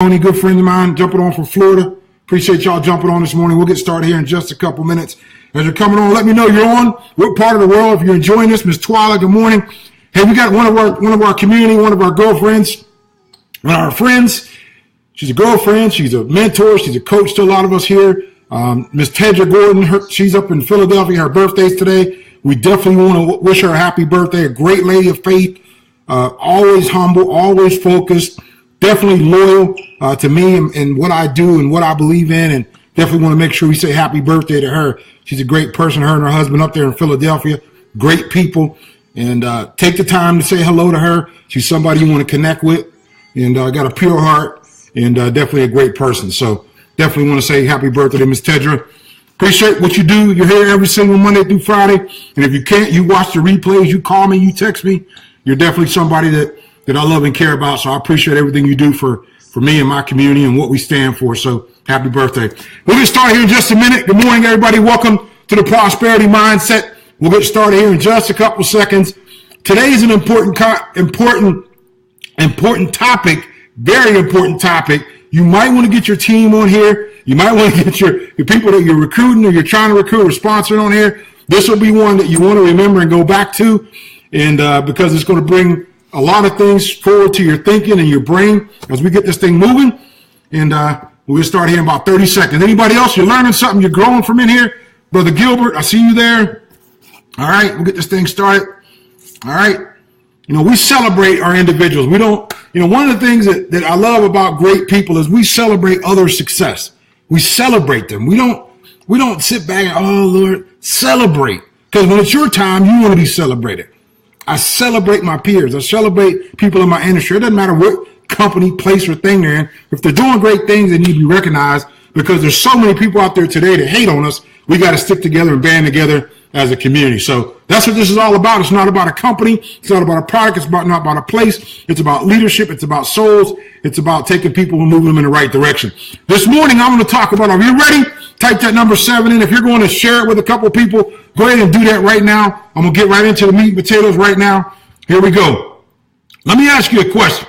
Tony, good friend of mine, jumping on from Florida. Appreciate y'all jumping on this morning. We'll get started here in just a couple minutes. As you're coming on, let me know you're on. What part of the world, if you're enjoying this, Miss Twyla, good morning. Hey, we got one of our community, one of our girlfriends, one of our friends. She's a girlfriend. She's a mentor. She's a coach to a lot of us here. Miss Tedra Gordon, she's up in Philadelphia. Her birthday's today. We definitely want to wish her a happy birthday. A great lady of faith, always humble, always focused, definitely loyal to me and what I do and what I believe in, and definitely want to make sure we say happy birthday to her. She's a great person, her and her husband up there in Philadelphia, great people, and take the time to say hello to her. She's somebody you want to connect with, and got a pure heart, and definitely a great person. So definitely want to say happy birthday to Miss Tedra. Appreciate what you do. You're here every single Monday through Friday, and if you can't, you watch the replays, you call me, you text me. You're definitely somebody that I love and care about, so I appreciate everything you do for me and my community and what we stand for. So happy birthday. We'll get started here in just a minute. Good morning, everybody. Welcome to the Prosperity Mindset. We'll get started here in just a couple seconds. Today is an important topic, very important topic. You might want to get your team on here. You might want to get your people that you're recruiting or you're trying to recruit or sponsoring on here. This will be one that you want to remember and go back to, and because it's going to bring a lot of things forward to your thinking and your brain as we get this thing moving. And we'll start here in about 30 seconds. Anybody else, you're learning something, you're growing from in here? Brother Gilbert, I see you there. All right, we'll get this thing started. All right. We celebrate our individuals. We don't, one of the things that I love about great people is we celebrate other success. We celebrate them. We don't sit back and, oh, Lord, celebrate. Because when it's your time, you want to be celebrated. I celebrate my peers. I celebrate people in my industry. It doesn't matter what company, place, or thing they're in. If they're doing great things, they need to be recognized, because there's so many people out there today that hate on us. We got to stick together and band together as a community. So that's what this is all about. It's not about a company. It's not about a product. It's not about a place. It's about leadership. It's about souls. It's about taking people and moving them in the right direction. This morning, I'm going to talk about, are you ready? Type that number 7 in. If you're going to share it with a couple of people, go ahead and do that right now. I'm going to get right into the meat and potatoes right now. Here we go. Let me ask you a question.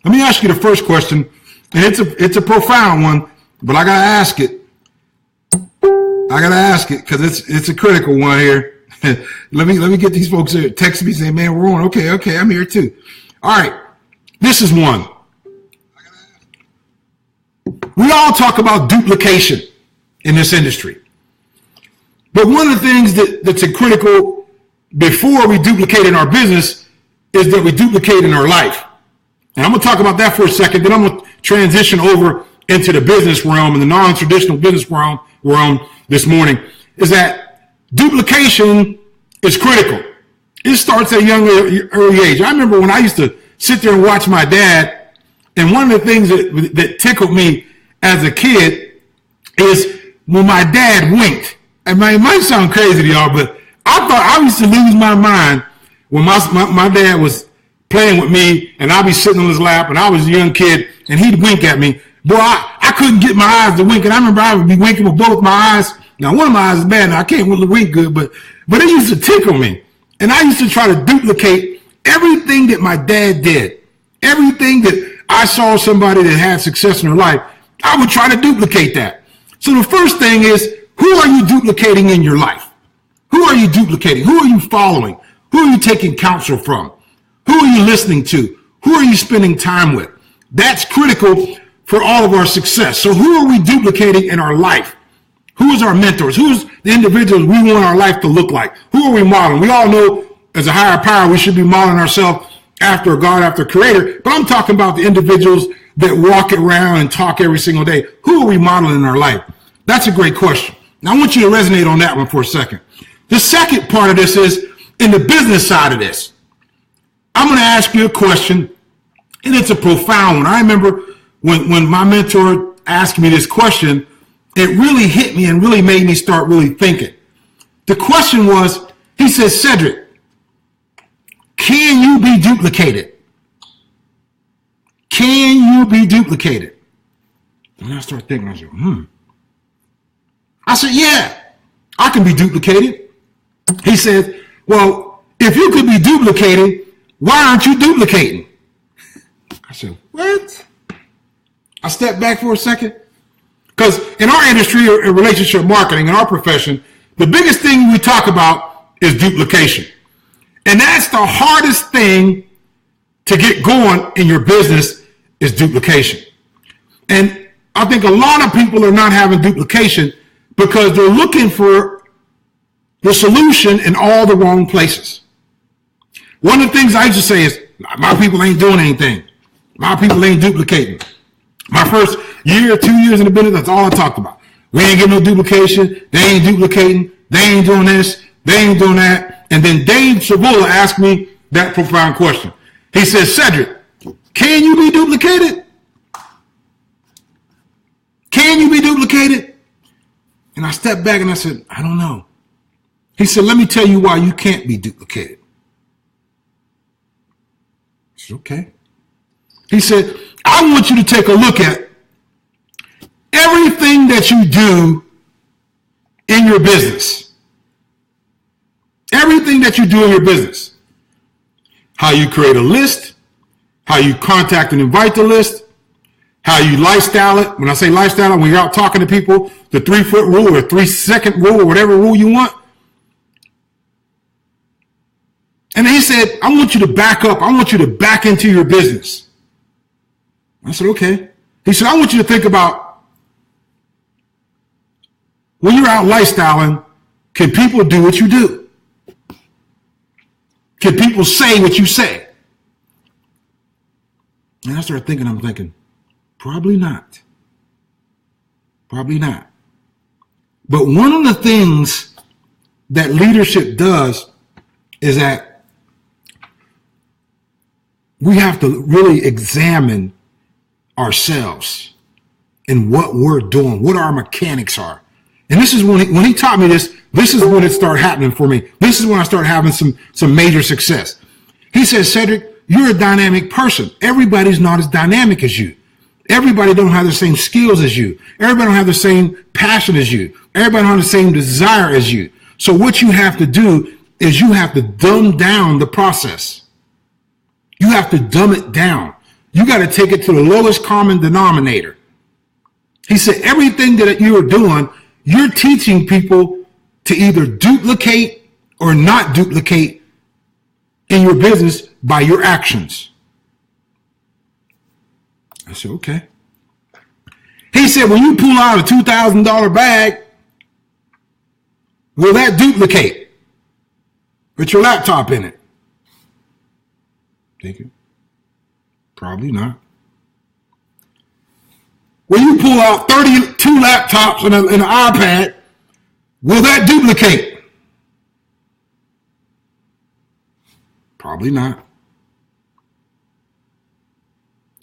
Let me ask you the first question, and it's a profound one, but I got to ask it. I got to ask it because it's a critical one here. Let me get these folks here text me saying, man, we're on. Okay, I'm here too. All right, this is one. We all talk about duplication in this industry. But one of the things that's critical before we duplicate in our business is that we duplicate in our life. And I'm going to talk about that for a second. Then I'm going to transition over into the business realm and the non-traditional business realm this morning. Is that duplication is critical. It starts at a young early age. I remember when I used to sit there and watch my dad, and one of the things that tickled me as a kid is when my dad winked. And it might sound crazy to y'all, but I used to lose my mind when my dad was playing with me, and I'd be sitting on his lap, and I was a young kid, and he'd wink at me. Boy, I couldn't get my eyes to wink, and I remember I would be winking with both my eyes. Now, one of my eyes is bad. Now, I can't really wink good, but it used to tickle me. And I used to try to duplicate everything that my dad did. Everything that I saw somebody that had success in their life, I would try to duplicate that. So the first thing is, who are you duplicating in your life? Who are you duplicating? Who are you following? Who are you taking counsel from? Who are you listening to? Who are you spending time with? That's critical for all of our success. So who are we duplicating in our life? Who is our mentors? Who's the individuals we want our life to look like? Who are we modeling? We all know as a higher power, we should be modeling ourselves after God, after Creator. But I'm talking about the individuals that walk around and talk every single day. Who are we modeling in our life? That's a great question. Now, I want you to resonate on that one for a second. The second part of this is in the business side of this. I'm going to ask you a question, and it's a profound one. I remember when my mentor asked me this question, it really hit me and really made me start really thinking. The question was, he says, Cedric, can you be duplicated? Can you be duplicated? And I started thinking, I said, yeah, I can be duplicated. He said, well, if you could be duplicated, why aren't you duplicating? I said, what? step back for a second. Because in our industry, in relationship marketing, in our profession, the biggest thing we talk about is duplication. And that's the hardest thing to get going in your business is duplication. And I think a lot of people are not having duplication because they're looking for the solution in all the wrong places. One of the things I used to say is, my people ain't doing anything. My people ain't duplicating. My first year, 2 years in the business, that's all I talked about. We ain't getting no duplication. They ain't duplicating. They ain't doing this. They ain't doing that. And then Dave Chabula asked me that profound question. He says, Cedric, can you be duplicated? Can you be duplicated? And I stepped back and I said, I don't know. He said, let me tell you why you can't be duplicated. I said, okay. He said, I want you to take a look at everything that you do in your business. Everything that you do in your business. How you create a list, how you contact and invite the list, how you lifestyle it. When I say lifestyle, when you're out talking to people, the 3-foot rule or 3-second rule or whatever rule you want. And he said, I want you to back up. I want you to back into your business. I said, okay. He said, I want you to think about when you're out lifestyling, can people do what you do? Can people say what you say? And I started thinking, I'm thinking, probably not. Probably not. But one of the things that leadership does is that we have to really examine ourselves and what we're doing, what our mechanics are. And this is when he taught me this is when it started happening for me. This is when I started having some major success. He says, Cedric, you're a dynamic person. Everybody's not as dynamic as you. Everybody don't have the same skills as you. Everybody don't have the same passion as you. Everybody don't have the same desire as you. So what you have to do is you have to dumb down the process. You have to dumb it down. You got to take it to the lowest common denominator. He said, everything that you're doing, you're teaching people to either duplicate or not duplicate in your business by your actions. I said, okay. He said, when you pull out a $2,000 bag, will that duplicate with your laptop in it? Thinking, probably not. When you pull out 32 laptops and an iPad, will that duplicate? Probably not.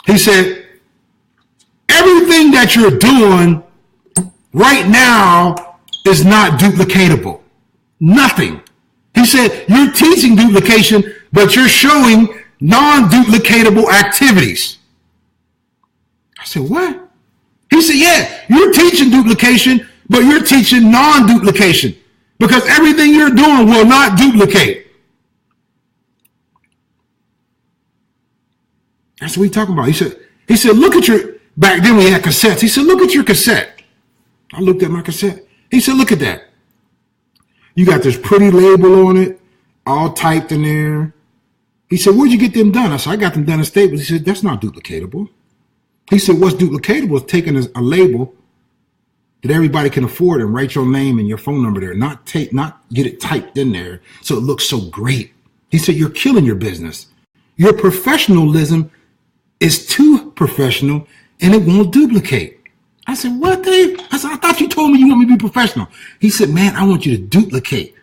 He said, everything that you're doing right now is not duplicatable. Nothing. He said, you're teaching duplication, but you're showing non-duplicatable activities. I said, what? He said, yeah, you're teaching duplication, but you're teaching non-duplication because everything you're doing will not duplicate. That's what he's talking about. He said, look at your, back then we had cassettes. He said, look at your cassette. I looked at my cassette. He said, look at that. You got this pretty label on it, all typed in there. He said, where'd you get them done? I said, I got them done in Staples. He said, that's not duplicatable. He said, what's duplicatable is taking a label that everybody can afford and write your name and your phone number there, not get it typed in there so it looks so great. He said, you're killing your business. Your professionalism is too professional and it won't duplicate. I said, what, Dave? I said, I thought you told me you want me to be professional. He said, man, I want you to duplicate.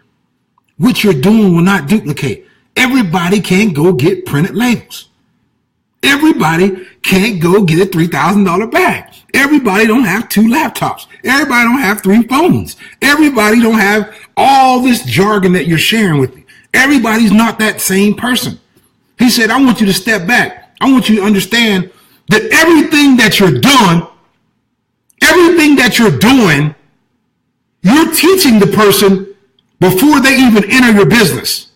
What you're doing will not duplicate. Everybody can't go get printed labels. Everybody can't go get a $3,000 bag. Everybody don't have 2 laptops. Everybody don't have 3 phones. Everybody don't have all this jargon that you're sharing with me. Everybody's not that same person. He said, I want you to step back. I want you to understand that everything that you're doing, you're teaching the person before they even enter your business.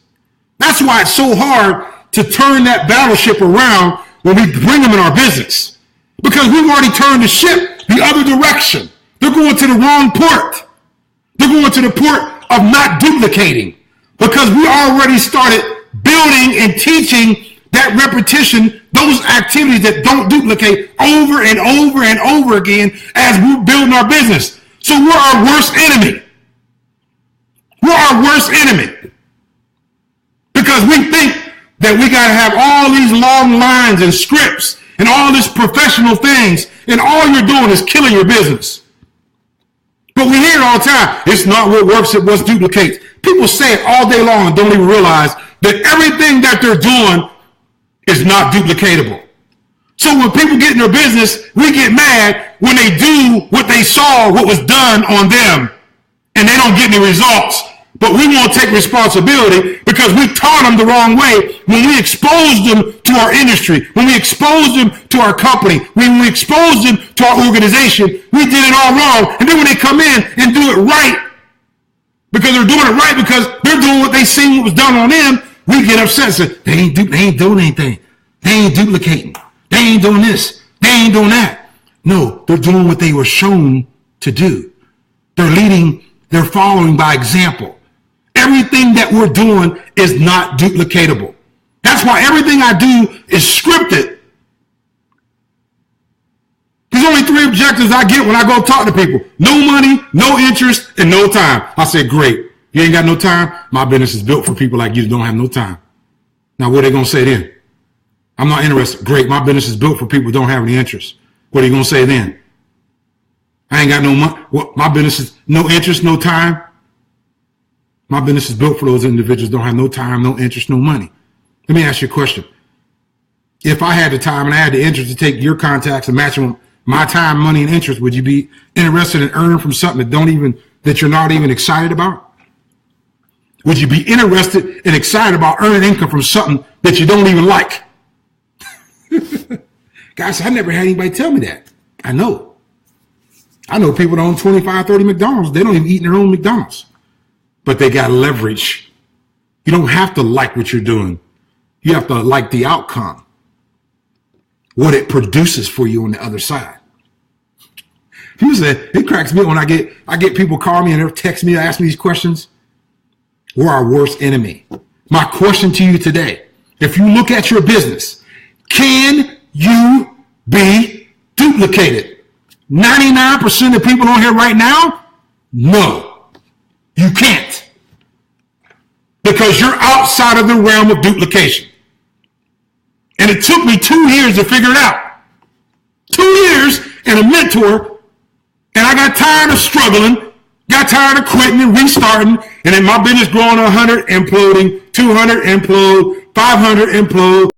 That's why it's so hard to turn that battleship around when we bring them in our business. because we've already turned the ship the other direction. They're going to the wrong port. They're going to the port of not duplicating, because we already started building and teaching that repetition, those activities that don't duplicate over and over and over again as we're building our business. So we're our worst enemy. We're our worst enemy, because we think that we got to have all these long lines and scripts and all this professional things, and all you're doing is killing your business. But we hear it all the time. It's not what works, it what duplicates. People say it all day long and don't even realize that everything that they're doing is not duplicatable. So when people get in their business, we get mad when they do what they saw, what was done on them, and they don't get any results. But we won't take responsibility because we taught them the wrong way when we exposed them to our industry, when we exposed them to our company, when we exposed them to our organization. We did it all wrong. And then when they come in and do it right, because they're doing it right, because they're doing what they seen what was done on them, we get upset. So they ain't doing anything. They ain't duplicating. They ain't doing this. They ain't doing that. No, they're doing what they were shown to do. They're leading, they're following by example. Everything that we're doing is not duplicatable. That's why everything I do is scripted. There's only 3 objectives I get when I go talk to people. No money, no interest, and no time. I say, great. You ain't got no time? My business is built for people like you that don't have no time. Now, what are they going to say then? I'm not interested. Great. My business is built for people who don't have any interest. What are you going to say then? I ain't got no money. What? My business is no interest, no time. My business is built for those individuals who don't have no time, no interest, no money. Let me ask you a question. If I had the time and I had the interest to take your contacts and match them with my time, money, and interest, would you be interested in earning from something that you're not even excited about? Would you be interested and excited about earning income from something that you don't even like? Guys, I never had anybody tell me that. I know people that own 25, 30 McDonald's. They don't even eat in their own McDonald's. But they got leverage. You don't have to like what you're doing. You have to like the outcome, what it produces for you on the other side. It cracks me up when I get people call me and they'll text me, ask me these questions. We're our worst enemy. My question to you today, if you look at your business, can you be duplicated? 99% of people on here right now, no. You can't, because you're outside of the realm of duplication. And it took me 2 years to figure it out. 2 years and a mentor, and I got tired of struggling, got tired of quitting and restarting, and then my business growing 100, imploding, 200, implode, 500, implode.